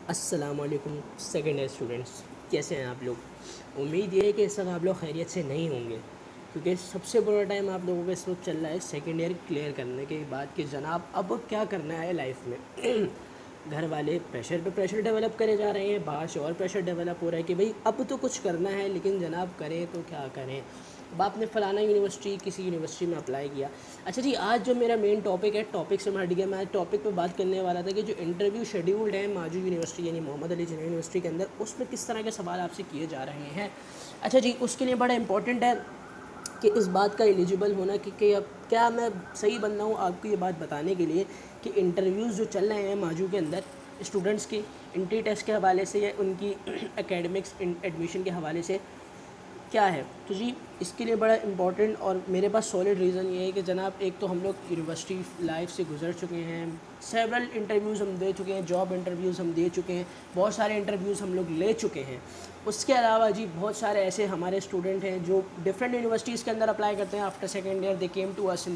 अस्सलामुअलैकुम second year students, कैसे हैं आप लोग। उम्मीद ये है कि इस वक्त आप लोग खैरियत से नहीं होंगे, क्योंकि सबसे बुरा टाइम आप लोगों का इस वक्त चल रहा है सेकेंड ईयर क्लियर करने के बाद कि जनाब अब क्या करना है लाइफ में। घर वाले प्रेशर पे प्रेशर डेवलप करे जा रहे हैं, बाहर से और प्रेशर डेवलप हो रहा है कि भाई अब तो कुछ करना है, लेकिन जनाब करें तो क्या करें। अब आपने फ़लाना यूनिवर्सिटी किसी यूनिवर्सिटी में अप्लाई किया। अच्छा जी, आज जो मेरा मेन टॉपिक है, टॉपिक से मैं हट गया। मैं आज टॉपिक पे बात करने वाला था कि जो इंटरव्यू शेड्यूल्ड है माजू यूनिवर्सिटी यानी मोहम्मद अली जिन्ना यूनिवर्सिटी के अंदर, उसमें किस तरह के सवाल आपसे किए जा रहे हैं। अच्छा जी, उसके लिए बड़ा इंपॉर्टेंट है कि इस बात का एलिजिबल होना कि अब क्या मैं सही बन रहा हूँ आपको ये बात बताने के लिए कि इंटरव्यूज़ जो चल रहे हैं माजू के अंदर स्टूडेंट्स की एंट्री टेस्ट के हवाले से या उनकी एकेडमिक्स एडमिशन के हवाले से क्या है। तो जी, इसके लिए बड़ा इम्पोर्टेंट और मेरे पास सॉलिड रीज़न ये है कि जनाब एक तो हम लोग यूनिवर्सिटी लाइफ से गुजर चुके हैं, सेवरल इंटरव्यूज़ हम दे चुके हैं, जॉब इंटरव्यूज़ हम दे चुके हैं, बहुत सारे इंटरव्यूज़ हम लोग ले चुके हैं। उसके अलावा जी बहुत सारे ऐसे हमारे स्टूडेंट हैं जो डिफरेंट यूनिवर्सिटीज़ के अंदर अप्लाई करते हैं। After second year they came to us in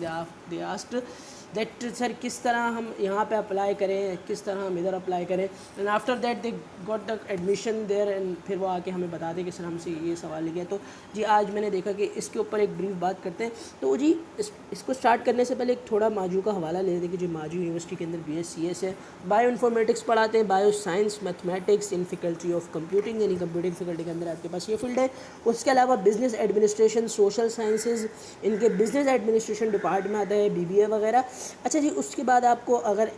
they asked that sir किस तरह हम यहाँ पे अप्लाई करें, किस तरह हम इधर अप्लाई करें। And after that they got the admission there and फिर वो आके हमें बता दें कि सर हमसे ये सवाल किया। तो जी आज मैंने देखा कि इसके ऊपर एक ब्रीफ बात करते हैं। तो जी इसको स्टार्ट करने से पहले एक थोड़ा माजू का हवाला ले लेते कि जो माजू यूनिवर्सिटी के अंदर BScs है, बायो इन्फॉर्मेटिक्स पढ़ाते हैं, bio science, mathematics in faculty of computing यानी कंप्यूटिंग फैकल्टी के अंदर आपके पास ये फील्ड है। उसके अलावा बिजनेस एडमिनिस्ट्रेशन, सोशल साइंसेज, इनके बिजनेस एडमिनिस्ट्रेशन डिपार्टमेंट आता है, BBA वगैरह। अच्छा जी, उसके बाद आपको अगर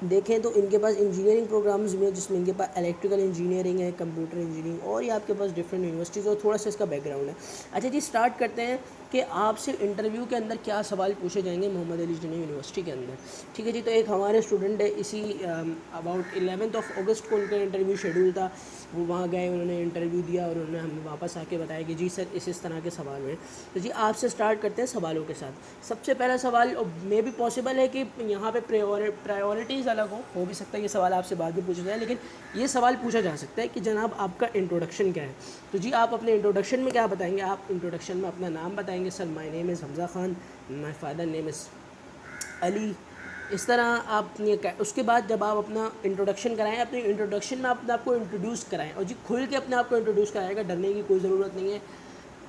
देखें तो इनके पास इंजीनियरिंग प्रोग्राम्स भी हैं जिसमें इनके पास इलेक्ट्रिकल इंजीनियरिंग है, कंप्यूटर इंजीनियरिंग और ये आपके पास डिफरेंट यूनिवर्सिटीज़ और थोड़ा सा इसका बैकग्राउंड है। अच्छा जी, स्टार्ट करते हैं कि आपसे इंटरव्यू के अंदर क्या सवाल पूछे जाएंगे मोहम्मद अली जिन्ना यूनिवर्सिटी के अंदर। ठीक है जी, तो एक हमारे स्टूडेंट है, इसी अबाउट 11 अगस्त को उनका इंटरव्यू शेड्यूल था। वो वहाँ गए, उन्होंने इंटरव्यू दिया और उन्होंने हमें वापस आके बताया कि जी सर इस तरह के सवाल हैं। तो जी आपसे स्टार्ट करते हैं सवालों के साथ। सबसे पहला सवाल मे भी पॉसिबल है कि यहाँ पे प्रायोरिटीज़ अलग हो भी सकता है, ये सवाल आपसे बाद में पूछा जाए, लेकिन ये सवाल पूछा जा सकता है कि जनाब आपका इंट्रोडक्शन क्या है। तो जी आप अपने इंट्रोडक्शन में क्या बताएंगे। आप इंट्रोडक्शन में अपना नाम बताएंगे, sir my name is Hamza Khan, my father name is Ali. इस तरह आप ये उसके बाद जब आप अपना इंट्रोडक्शन कराएं, अपने इंट्रोडक्शन में अपने आप को इंट्रोड्यूस कराएं और जी खुल के अपने आप को इंट्रोड्यूस कराएगा, डरने की कोई ज़रूरत नहीं है।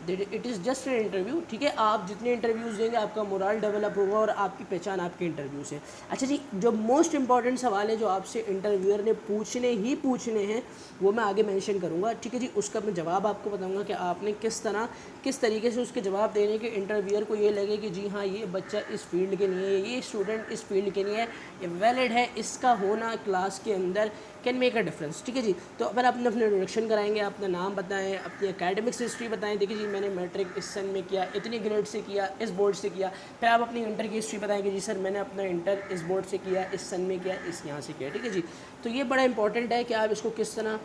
It is just an interview. ठीक है, आप जितने इंटरव्यूज़ देंगे आपका मोरल डेवलप होगा और आपकी पहचान आपके इंटरव्यू से। अच्छा जी, जो मोस्ट इंपॉर्टेंट सवाल है जो आपसे इंटरव्यूअर ने पूछने हैं वो मैं आगे मेंशन करूँगा। ठीक है जी, उसका मैं जवाब आपको बताऊँगा कि आपने किस तरीके से उसके जवाब देने के इंटरव्यूअर को ये लगे कि जी हाँ ये बच्चा इस फील्ड के लिए है, ये स्टूडेंट इस फील्ड के लिए है, ये वैलिड है, इसका होना क्लास के अंदर कैन मेक अ डिफरेंस। ठीक है जी, तो अगर आपने अपने इंट्रोडक्शन कराएंगे, अपना नाम बताएं, अपनी एकेडमिक्स हिस्ट्री बताएं। देखिए जी मैंने मैट्रिक इस सन में किया, इतनी ग्रेड से किया, इस बोर्ड से किया। फिर आप अपनी इंटर की हिस्ट्री बताएंगे, जी सर मैंने अपना इंटर इस बोर्ड से किया, इस सन में किया, इस यहाँ से किया। ठीक है जी, तो ये बड़ा इंपॉर्टेंट है कि आप इसको किस तरह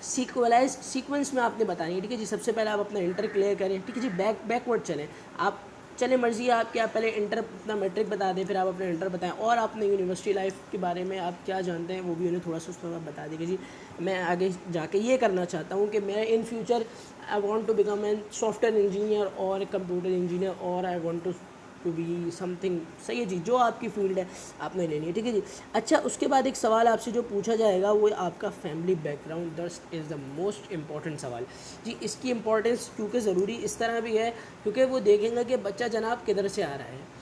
सीक्वेंस में आपने बतानी है। ठीक है जी, सबसे पहले आप अपना इंटर क्लियर करें। ठीक है जी, बैकवर्ड चलें आप, चले मर्जी है आपकी, आप पहले इंटर अपना मैट्रिक बता दें, फिर आप अपना इंटर बताएं और आपने यूनिवर्सिटी लाइफ के बारे में आप क्या जानते हैं वो भी उन्हें थोड़ा सा उसमें बता देंगे। जी मैं आगे जाके ये करना चाहता हूँ कि मैं in future I want to become an software engineer और कंप्यूटर इंजीनियर और I want to be something. सही है जी, जो आपकी फील्ड है आपने लेनी है। ठीक है जी, अच्छा उसके बाद एक सवाल आपसे जो पूछा जाएगा वो आपका family background, that is the most important सवाल। जी इसकी इंपॉर्टेंस क्योंकि ज़रूरी इस तरह भी है क्योंकि वो देखेंगे कि बच्चा जनाब किधर से आ रहा है।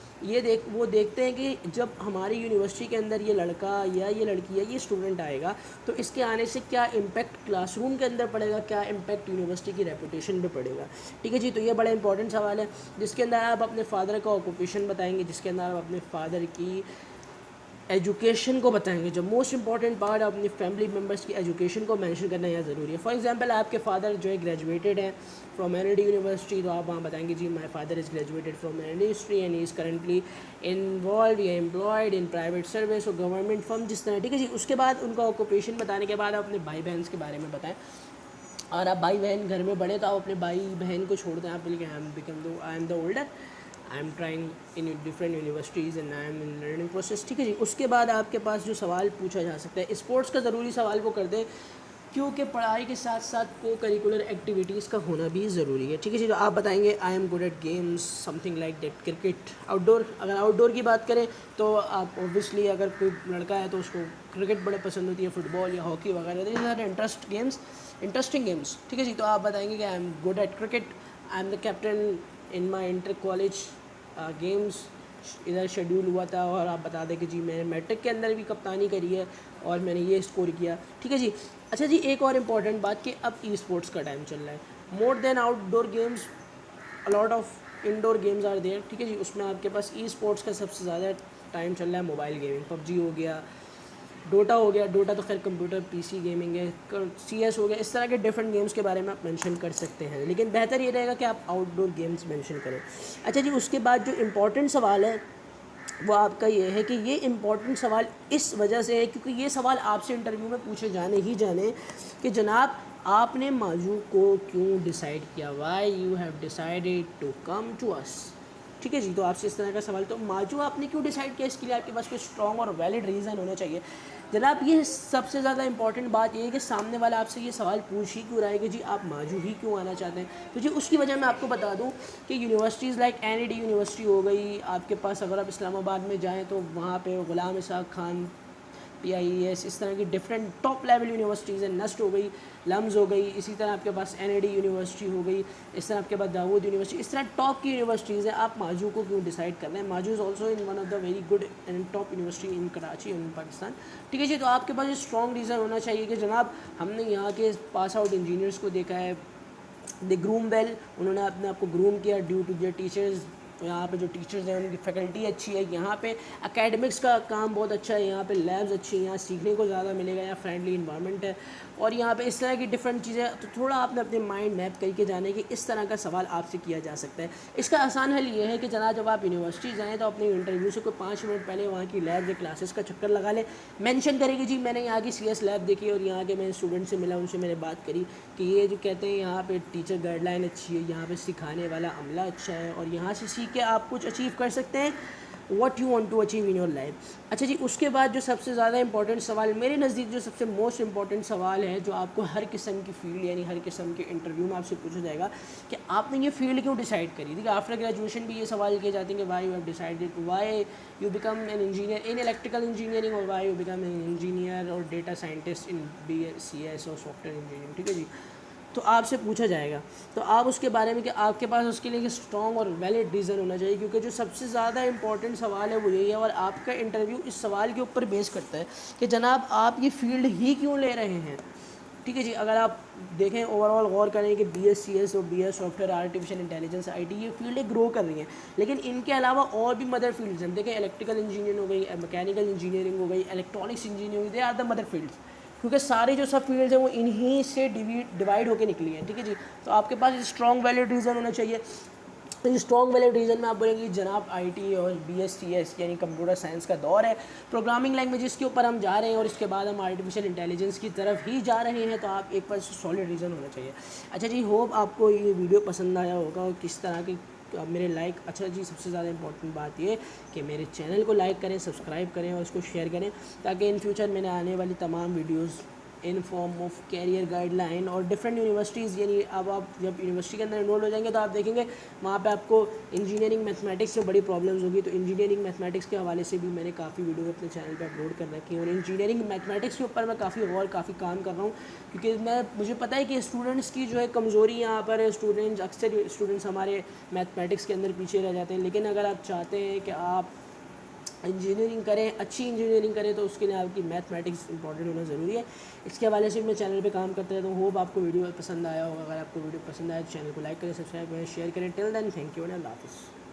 वो देखते हैं कि जब हमारी यूनिवर्सिटी के अंदर ये लड़का या ये लड़की या ये स्टूडेंट आएगा तो इसके आने से क्या इम्पैक्ट क्लासरूम के अंदर पड़ेगा, क्या इम्पैक्ट यूनिवर्सिटी की रेपुटेशन पे पड़ेगा। ठीक है जी, तो ये बड़ा इंपॉर्टेंट सवाल है जिसके अंदर आप अपने फादर का ऑक्यूपेशन बताएंगे, जिसके अंदर आप अपने फादर की एजुकेशन को बताएंगे। जो मोस्ट इंपॉर्टेंट पार्ट है अपनी फैमिली मेम्बर्स की एजुकेशन को मेंशन करना यहाँ ज़रूरी है। फॉर एग्जांपल आपके फादर जो है ग्रेजुएटेड हैं फ्रॉम एन यूनिवर्सिटी, तो आप वहाँ बताएंगे जी my father is graduated from an history and is currently involve या एम्प्लॉयड इन प्राइवेट सर्विस और गवर्नमेंट फर्म जिस तरह। ठीक है जी, उसके बाद उनका ऑक्यूपेशन बताने के बाद आप अपने भाई बहन के बारे में बताएं। और आप भाई बहन घर में बड़े तो आप अपने भाई बहन को छोड़ दें, आप बोलिए I am the older, I am trying in different universities and I am in learning process. ठीक है जी, उसके बाद आपके पास जो सवाल पूछा जा सकता है स्पोर्ट्स का ज़रूरी सवाल वो कर दें क्योंकि पढ़ाई के साथ साथ को करिकुलर एक्टिविटीज़ का होना भी ज़रूरी है। ठीक है जी, तो आप बताएंगे I am good at games something like that, cricket, outdoor. अगर आउटडोर की बात करें तो आप ऑब्वियसली अगर कोई लड़का है तो उसको क्रिकेट बड़े पसंद होती है, फुटबॉल या हॉकी वगैरह, दीज आर इंटरेस्टिंग गेम्स। ठीक है जी, तो आप बताएंगे कि I am good at cricket, I am the captain in my inter college games, इधर शेड्यूल हुआ था, और आप बता दें कि जी मैंने मैट्रिक के अंदर भी कप्तानी करी है और मैंने ये स्कोर किया। ठीक है जी। अच्छा जी, एक और इम्पॉर्टेंट बात कि अब ई स्पोर्ट्स का टाइम चल रहा है, more than outdoor games a lot of indoor games are there. ठीक है जी, उसमें आपके पास ई स्पोर्ट्स का सबसे ज़्यादा टाइम चल रहा है मोबाइल गेमिंग, पबजी हो गया, डोटा हो गया, डोटा तो खैर कंप्यूटर पीसी गेमिंग है, CS हो गया, इस तरह के डिफरेंट गेम्स के बारे में आप मेंशन कर सकते हैं, लेकिन बेहतर ये रहेगा कि आप आउटडोर गेम्स मेंशन करें। अच्छा जी, उसके बाद जो इम्पोर्टेंट सवाल है वो आपका ये है कि ये इम्पोर्टेंट सवाल इस वजह से है क्योंकि ये सवाल आपसे इंटरव्यू में पूछे जाने ही जाने कि जनाब आपने माजू को क्यों डिसाइड किया, why you have decided to come to us. ठीक है जी, तो आपसे इस तरह का सवाल, तो माजू आपने क्यों डिसाइड किया, इसके लिए आपके पास कोई स्ट्रॉन्ग और वैलिड रीज़न होना चाहिए। जनाब ये सबसे ज़्यादा इंपॉर्टेंट बात ये है कि सामने वाला आपसे ये सवाल पूछ ही क्यों रहा है कि जी आप माजू ही क्यों आना चाहते हैं। तो जी उसकी वजह मैं आपको बता दूं कि यूनिवर्सिटीज़ लाइक NAD यूनिवर्सिटी हो गई आपके पास, अगर आप इस्लामाबाद में जाएँ तो वहाँ पे ग़ुलाम इसाक़ खान PIES, इस तरह की डिफरेंट टॉप लेवल यूनिवर्सिटीज़ हैं, नस्ट हो गई, लम्स हो गई, इसी तरह आपके पास NAD यूनिवर्सिटी हो गई, इस तरह आपके पास दाऊद यूनिवर्सिटी, इस तरह टॉप की यूनिवर्सिटीज़ हैं। आप माजू को क्यों डिसाइड कर रहे हैं, MAJU is also in one of the very good and top university in Karachi in Pakistan. ठीक है जी, तो आपके पास एक स्ट्रॉन्ग रीज़न होना चाहिए कि जनाब हमने यहाँ के पास आउट इंजीनियर्स को देखा है, दे ग्रूम वेल, उन्होंने अपने आप को ग्रूम किया ड्यू टू देयर टीचर्स। तो यहाँ पे जो टीचर्स हैं उनकी फैकल्टी अच्छी है, यहाँ पे एकेडमिक्स का काम बहुत अच्छा है, यहाँ पे लैब्स अच्छी हैं, यहाँ सीखने को ज़्यादा मिलेगा, यहाँ फ्रेंडली इन्वायरमेंट है, और यहाँ पे इस तरह की डिफरेंट चीज़ें। तो थोड़ा आपने अपने माइंड मैप करके जाने कि इस तरह का सवाल आपसे किया जा सकता है। इसका आसान हल ये है कि जनाब जब आप यूनिवर्सिटी जाएँ तो अपने इंटरव्यू से कोई 5 मिनट पहले वहाँ की लैब या क्लासेस का चक्कर लगा लें, मैंशन करेंगे जी मैंने यहाँ की CS लैब देखी और यहाँ के मैंने स्टूडेंट से मिला, उनसे मैंने बात करी कि ये जो कहते हैं यहाँ पे टीचर गाइडलाइन अच्छी है, यहाँ पे सिखाने वाला अमला अच्छा है, और यहाँ से सीख के आप कुछ अचीव कर सकते हैं what you want to achieve in your life. अच्छा जी, उसके बाद जो सबसे ज़्यादा इंपॉर्टेंट सवाल मेरे नज़दीक, जो सबसे मोस्ट इंपॉर्टेंट सवाल है, जो आपको हर किस्म की फील्ड यानी हर किस्म के इंटरव्यू में आपसे पूछा जाएगा कि आपने ये फील्ड क्यों डिसाइड करी। देखिए आफ्टर ग्रेजुएशन भी ये सवाल किए जाते हैं कि why you have decided, why you become an engineer in electrical engineering, और why you become an engineer और डेटा साइंटिस्ट इन BScs और सॉफ्टवेयर इंजीनियरिंग। ठीक है जी, तो आपसे पूछा जाएगा, तो आप उसके बारे में कि आपके पास उसके लिए स्ट्रॉन्ग और वैलिड रीज़न होना चाहिए, क्योंकि जो सबसे ज़्यादा इंपॉर्टेंट सवाल है वो यही है, और आपका इंटरव्यू इस सवाल के ऊपर बेस करता है कि जनाब आप ये फील्ड ही क्यों ले रहे हैं। ठीक है जी, अगर आप देखें ओवरऑल गौर करें कि BScs और BS software, artificial intelligence, IT ये फील्डें ग्रो कर रही हैं, लेकिन इनके अलावा और भी मदर फील्ड्स हैं। देखें इलेक्ट्रिकल इंजीनियरिंग हो गई, मैकेनिकल इंजीनियरिंग हो गई, electronics engineering, they are the mother fields, क्योंकि सारी जो सब फील्ड्स हैं वो इन्हीं से डिवाइड होकर निकली हैं। ठीक है जी, तो आपके पास स्ट्रॉन्ग वैलिड रीज़न होना चाहिए। तो स्ट्रॉन्ग वैलिड रीज़न में आप बोलेंगे जनाब IT और BScs यानी कंप्यूटर साइंस का दौर है, प्रोग्रामिंग लैंग्वेजेस के ऊपर हम जा रहे हैं और इसके बाद हम आर्टिफिशियल इंटेलिजेंस की तरफ ही जा रहे हैं, तो आप एक पास सॉलिड रीज़न होना चाहिए। अच्छा जी, होप आपको ये वीडियो पसंद आया होगा और किस तरह की आप मेरे लाइक। अच्छा जी, सबसे ज़्यादा इंपॉर्टेंट बात ये कि मेरे चैनल को लाइक करें, सब्सक्राइब करें और इसको शेयर करें, ताकि इन फ्यूचर मैंने आने वाली तमाम videos in form of career guideline और डिफरेंट यूनिवर्सिटीज़, यानी अब आप जब यूनिवर्सिटी के अंदर इनरोल हो जाएंगे तो आप देखेंगे वहाँ पे आपको इंजीनियरिंग मैथमेटिक्स में बड़ी प्रॉब्लम्स होगी, तो इंजीनियरिंग मैथमेटिक्स के हवाले से भी मैंने काफ़ी वीडियो अपने चैनल पे अपलोड कर रखी है, और इंजीनियरिंग मैथमेटिक्स के ऊपर मैं काफ़ी काम कर रहा हूँ, क्योंकि मुझे पता है कि स्टूडेंट्स की जो है कमज़ोरी यहाँ पर है। अक्सर स्टूडेंट्स हमारे मैथमेटिक्स के अंदर पीछे रह जाते हैं, लेकिन अगर आप चाहते हैं कि आप इंजीनियरिंग करें, अच्छी इंजीनियरिंग करें, तो उसके लिए आपकी मैथमेटिक्स इंपॉर्टेंट होना ज़रूरी है। इसके हवाले से मैं चैनल पे काम करता रहता हूँ। होप आपको वीडियो पसंद आया होगा। अगर आपको वीडियो पसंद आया तो चैनल को लाइक करें, सब्सक्राइब करें, शेयर करें। Till then thank you and अल्लाह हाफ़िज़।